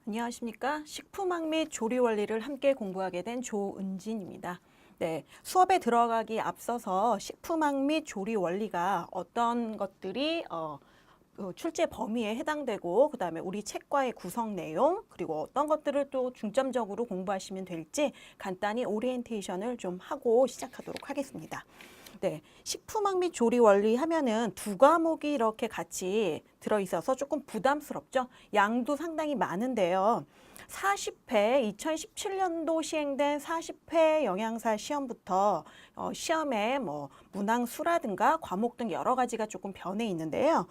안녕하십니까. 식품학 및 조리 원리를 함께 공부하게 된 조은진입니다. 네, 수업에 들어가기 앞서서 식품학 및 조리 원리가 어떤 것들이 출제 범위에 해당되고 그다음에 우리 책과의 구성 내용 그리고 어떤 것들을 또 중점적으로 공부하시면 될지 간단히 오리엔테이션을 좀 하고 시작하도록 하겠습니다. 네, 식품학 및 조리 원리 하면은 두 과목이 이렇게 같이 들어있어서 조금 부담스럽죠. 양도 상당히 많은데요. 40회 2017년도 시행된 40회 영양사 시험부터 시험에 뭐 문항수라든가 과목 등 여러 가지가 조금 변해 있는데요.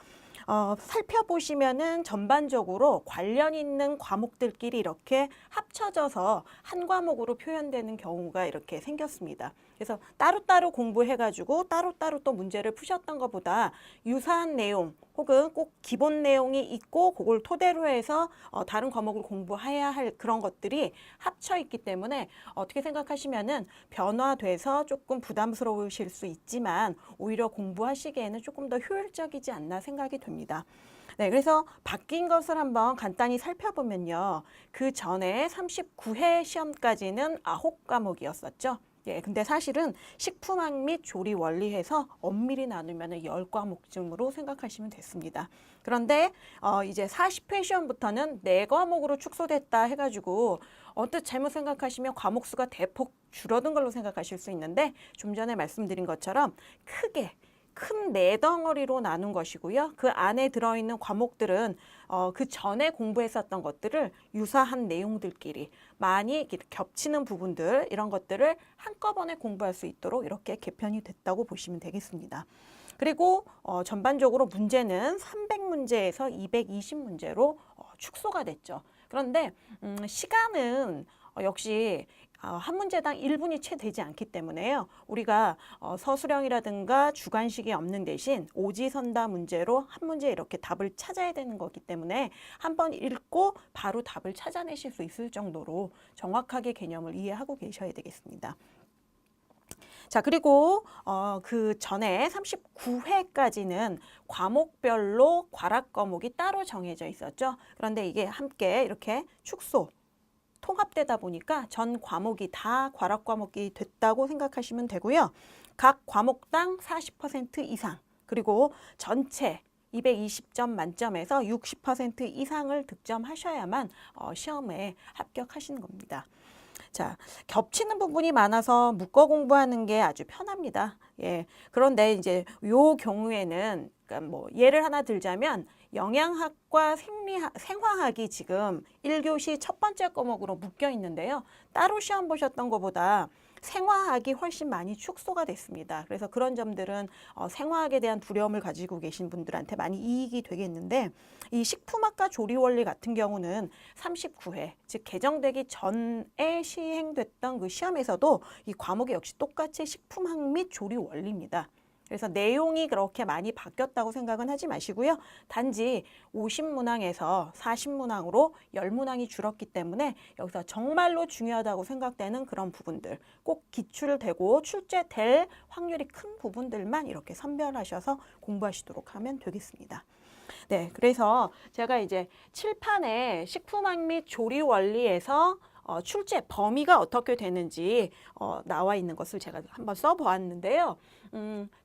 살펴보시면은 전반적으로 관련 있는 과목들끼리 이렇게 합쳐져서 한 과목으로 표현되는 경우가 이렇게 생겼습니다. 그래서 따로따로 공부해가지고 따로따로 또 문제를 푸셨던 것보다 유사한 내용 혹은 꼭 기본 내용이 있고 그걸 토대로 해서 다른 과목을 공부해야 할 그런 것들이 합쳐 있기 때문에 어떻게 생각하시면은 변화돼서 조금 부담스러우실 수 있지만 오히려 공부하시기에는 조금 더 효율적이지 않나 생각이 됩니다. 네, 그래서 바뀐 것을 한번 간단히 살펴보면요. 그 전에 39회 시험까지는 9과목이었었죠. 예, 근데 사실은 식품학 및 조리 원리해서 엄밀히 나누면 10과목쯤으로 생각하시면 됐습니다. 그런데 이제 40회 시험부터는 4과목으로 축소됐다 해가지고 언뜻 잘못 생각하시면 과목 수가 대폭 줄어든 걸로 생각하실 수 있는데 좀 전에 말씀드린 것처럼 크게 큰 네 덩어리로 나눈 것이고요. 그 안에 들어있는 과목들은 그 전에 공부했었던 것들을 유사한 내용들끼리 많이 겹치는 부분들 이런 것들을 한꺼번에 공부할 수 있도록 이렇게 개편이 됐다고 보시면 되겠습니다. 그리고 전반적으로 문제는 300문제에서 220문제로 축소가 됐죠. 그런데 시간은 역시 한 문제당 1분이 채 되지 않기 때문에요. 우리가 서술형이라든가 주관식이 없는 대신 오지선다 문제로 한 문제 이렇게 답을 찾아야 되는 거기 때문에 한번 읽고 바로 답을 찾아내실 수 있을 정도로 정확하게 개념을 이해하고 계셔야 되겠습니다. 자, 그리고 그 전에 39회까지는 과목별로 과락 과목이 따로 정해져 있었죠. 그런데 이게 함께 이렇게 축소 통합되다 보니까 전 과목이 다 과락 과목이 됐다고 생각하시면 되고요. 각 과목당 40% 이상 그리고 전체 220점 만점에서 60% 이상을 득점하셔야만 시험에 합격하시는 겁니다. 자, 겹치는 부분이 많아서 묶어 공부하는 게 아주 편합니다. 예. 그런데 이제 요 경우에는 그러니까 뭐 예를 하나 들자면 영양학과 생화학이 지금 1교시 첫 번째 과목으로 묶여 있는데요. 따로 시험 보셨던 것보다 생화학이 훨씬 많이 축소가 됐습니다. 그래서 그런 점들은 생화학에 대한 두려움을 가지고 계신 분들한테 많이 이익이 되겠는데 이 식품학과 조리 원리 같은 경우는 39회, 즉 개정되기 전에 시행됐던 그 시험에서도 이 과목이 역시 똑같이 식품학 및 조리 원리입니다. 그래서 내용이 그렇게 많이 바뀌었다고 생각은 하지 마시고요. 단지 50문항에서 40문항으로 10문항이 줄었기 때문에 여기서 정말로 중요하다고 생각되는 그런 부분들, 꼭 기출되고 출제될 확률이 큰 부분들만 이렇게 선별하셔서 공부하시도록 하면 되겠습니다. 네, 그래서 제가 이제 칠판에 식품학 및 조리 원리에서 출제 범위가 어떻게 되는지 나와 있는 것을 제가 한번 써보았는데요.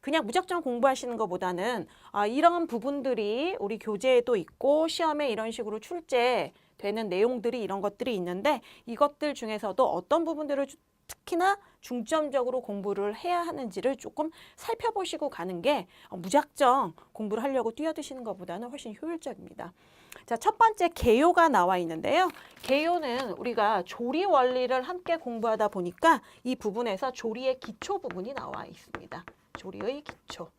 그냥 무작정 공부하시는 것보다는 이런 부분들이 우리 교재에도 있고 시험에 이런 식으로 출제되는 내용들이 이런 것들이 있는데 이것들 중에서도 어떤 부분들을 특히나 중점적으로 공부를 해야 하는지를 조금 살펴보시고 가는 게 무작정 공부를 하려고 뛰어드시는 것보다는 훨씬 효율적입니다. 자, 첫 번째 개요가 나와 있는데요. 개요는 우리가 조리 원리를 함께 공부하다 보니까 이 부분에서 조리의 기초 부분이 나와 있습니다. 조리의 기초.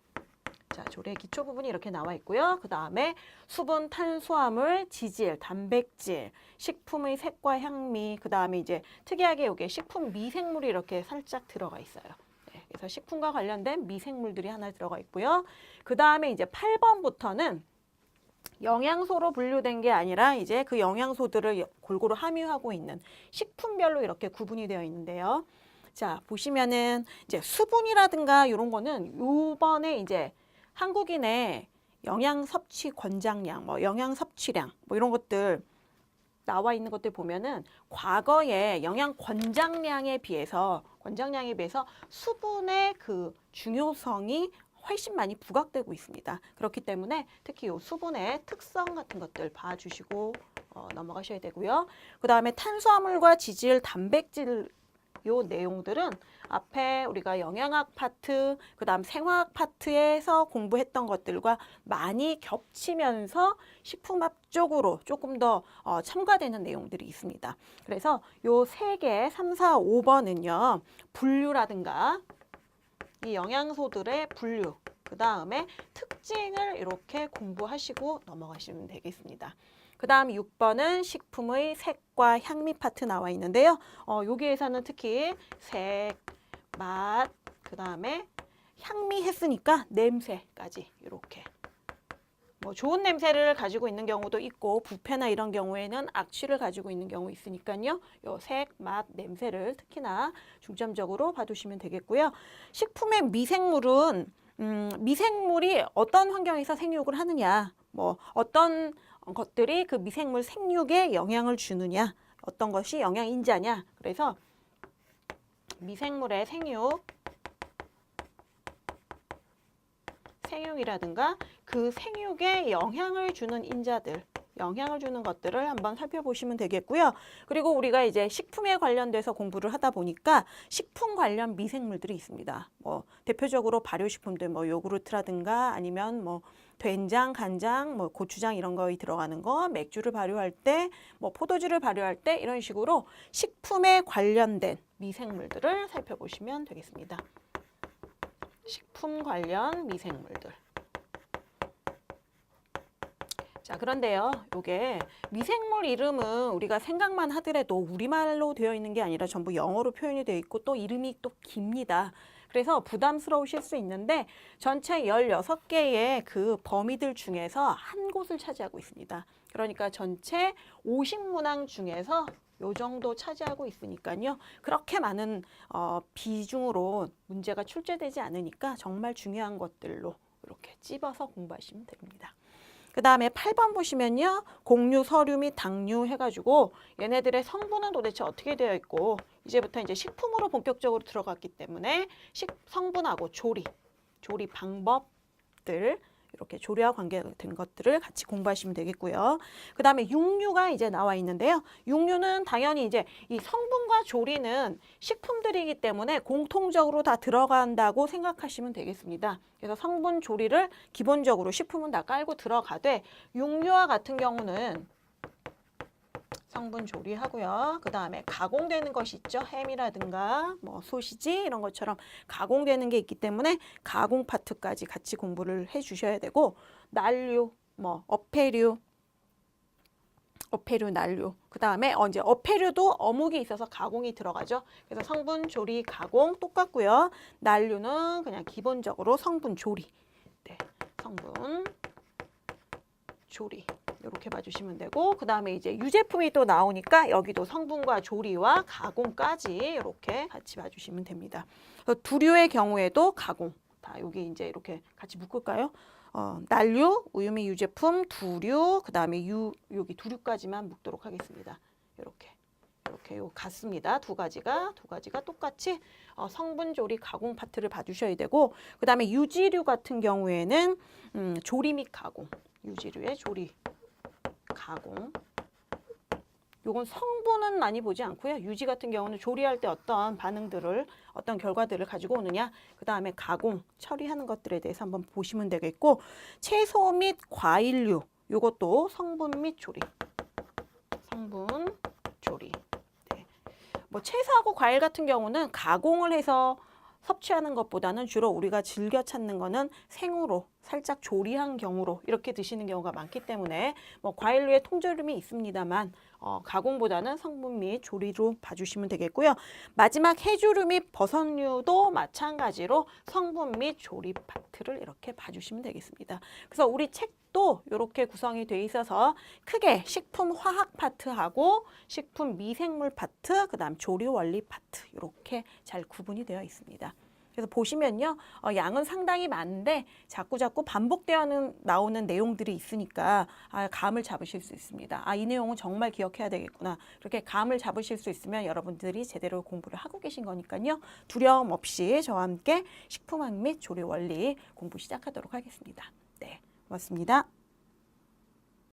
자, 조리의 기초 부분이 이렇게 나와 있고요. 그 다음에 수분, 탄수화물, 지질, 단백질, 식품의 색과 향미, 그 다음에 이제 특이하게 여기에 식품 미생물이 이렇게 살짝 들어가 있어요. 네, 그래서 식품과 관련된 미생물들이 하나 들어가 있고요. 그 다음에 이제 8번부터는 영양소로 분류된 게 아니라 이제 그 영양소들을 골고루 함유하고 있는 식품별로 이렇게 구분이 되어 있는데요. 자, 보시면은 이제 수분이라든가 이런 거는 요번에 이제 한국인의 영양 섭취 권장량, 뭐 영양 섭취량, 뭐 이런 것들 나와 있는 것들 보면은 과거에 영양 권장량에 비해서 수분의 그 중요성이 훨씬 많이 부각되고 있습니다. 그렇기 때문에 특히 이 수분의 특성 같은 것들 봐주시고 넘어가셔야 되고요. 그 다음에 탄수화물과 지질, 단백질 요 내용들은 앞에 우리가 영양학 파트, 그 다음 생화학 파트에서 공부했던 것들과 많이 겹치면서 식품학 쪽으로 조금 더 첨가되는 내용들이 있습니다. 그래서 요 3개, 3, 4, 5번은요. 분류라든가 이 영양소들의 분류, 그 다음에 특징을 이렇게 공부하시고 넘어가시면 되겠습니다. 그 다음 6번은 식품의 색과 향미 파트 나와 있는데요. 여기에서는 특히 색, 맛, 그 다음에 향미 했으니까 냄새까지 이렇게. 뭐 좋은 냄새를 가지고 있는 경우도 있고 부패나 이런 경우에는 악취를 가지고 있는 경우 있으니까요. 요 색, 맛, 냄새를 특히나 중점적으로 봐두시면 되겠고요. 식품의 미생물은 미생물이 어떤 환경에서 생육을 하느냐, 뭐 어떤 것들이 그 미생물 생육에 영향을 주느냐, 어떤 것이 영양인자냐. 그래서 미생물의 생육이라든가 그 생육에 영향을 주는 인자들, 영향을 주는 것들을 한번 살펴보시면 되겠고요. 그리고 우리가 이제 식품에 관련돼서 공부를 하다 보니까 식품 관련 미생물들이 있습니다. 뭐 대표적으로 발효식품들, 뭐 요구르트라든가 아니면 뭐 된장, 간장, 뭐 고추장 이런 거에 들어가는 거, 맥주를 발효할 때, 뭐 포도주를 발효할 때 이런 식으로 식품에 관련된 미생물들을 살펴보시면 되겠습니다. 식품 관련 미생물들. 자, 그런데요, 요게 미생물 이름은 우리가 생각만 하더라도 우리말로 되어 있는 게 아니라 전부 영어로 표현이 되어 있고 또 이름이 또 깁니다. 그래서 부담스러우실 수 있는데 전체 16개의 그 범위들 중에서 한 곳을 차지하고 있습니다. 그러니까 전체 50문항 중에서 요 정도 차지하고 있으니까요. 그렇게 많은 비중으로 문제가 출제되지 않으니까 정말 중요한 것들로 이렇게 찝어서 공부하시면 됩니다. 그 다음에 8번 보시면요. 곡류, 서류 및 당류 해가지고 얘네들의 성분은 도대체 어떻게 되어 있고 이제부터 이제 식품으로 본격적으로 들어갔기 때문에 성분하고 조리 방법들 이렇게 조리와 관계된 것들을 같이 공부하시면 되겠고요. 그 다음에 육류가 이제 나와 있는데요. 육류는 당연히 이제 이 성분과 조리는 식품들이기 때문에 공통적으로 다 들어간다고 생각하시면 되겠습니다. 그래서 성분 조리를 기본적으로 식품은 다 깔고 들어가되 육류와 같은 경우는 성분 조리하고요. 그 다음에 가공되는 것이 있죠. 햄이라든가 뭐 소시지 이런 것처럼 가공되는 게 있기 때문에 가공 파트까지 같이 공부를 해 주셔야 되고 난류, 뭐 어패류, 난류. 그 다음에 이제 어패류도 어묵이 있어서 가공이 들어가죠. 그래서 성분 조리, 가공 똑같고요. 난류는 그냥 기본적으로 성분 조리. 네, 성분 조리. 이렇게 봐주시면 되고 그 다음에 이제 유제품이 또 나오니까 여기도 성분과 조리와 가공까지 이렇게 같이 봐주시면 됩니다. 두류의 경우에도 가공. 다 여기 이제 이렇게 같이 묶을까요? 난류, 우유 및 유제품, 두류, 그 다음에 여기 두류까지만 묶도록 하겠습니다. 이렇게 요 같습니다. 두 가지가 똑같이 성분 조리 가공 파트를 봐주셔야 되고 그 다음에 유지류 같은 경우에는 조리 및 가공. 유지류의 조리, 가공. 요건 성분은 많이 보지 않고요. 유지 같은 경우는 조리할 때 어떤 반응들을, 어떤 결과들을 가지고 오느냐. 그 다음에 가공, 처리하는 것들에 대해서 한번 보시면 되겠고 채소 및 과일류. 요것도 성분 및 조리. 성분, 조리. 네. 뭐 채소하고 과일 같은 경우는 가공을 해서 섭취하는 것보다는 주로 우리가 즐겨 찾는 거는 생으로 살짝 조리한 경우로 이렇게 드시는 경우가 많기 때문에 뭐 과일류에 통조림이 있습니다만 가공보다는 성분 및 조리로 봐주시면 되겠고요. 마지막 해조류 및 버섯류도 마찬가지로 성분 및 조리 파트를 이렇게 봐주시면 되겠습니다. 그래서 우리 책도 이렇게 구성이 돼 있어서 크게 식품 화학 파트하고 식품 미생물 파트, 그 다음 조리 원리 파트 이렇게 잘 구분이 되어 있습니다. 그래서 보시면요, 양은 상당히 많은데 자꾸 반복되어 나오는 내용들이 있으니까 감을 잡으실 수 있습니다. 이 내용은 정말 기억해야 되겠구나. 그렇게 감을 잡으실 수 있으면 여러분들이 제대로 공부를 하고 계신 거니까요. 두려움 없이 저와 함께 식품학 및 조리 원리 공부 시작하도록 하겠습니다. 네, 고맙습니다.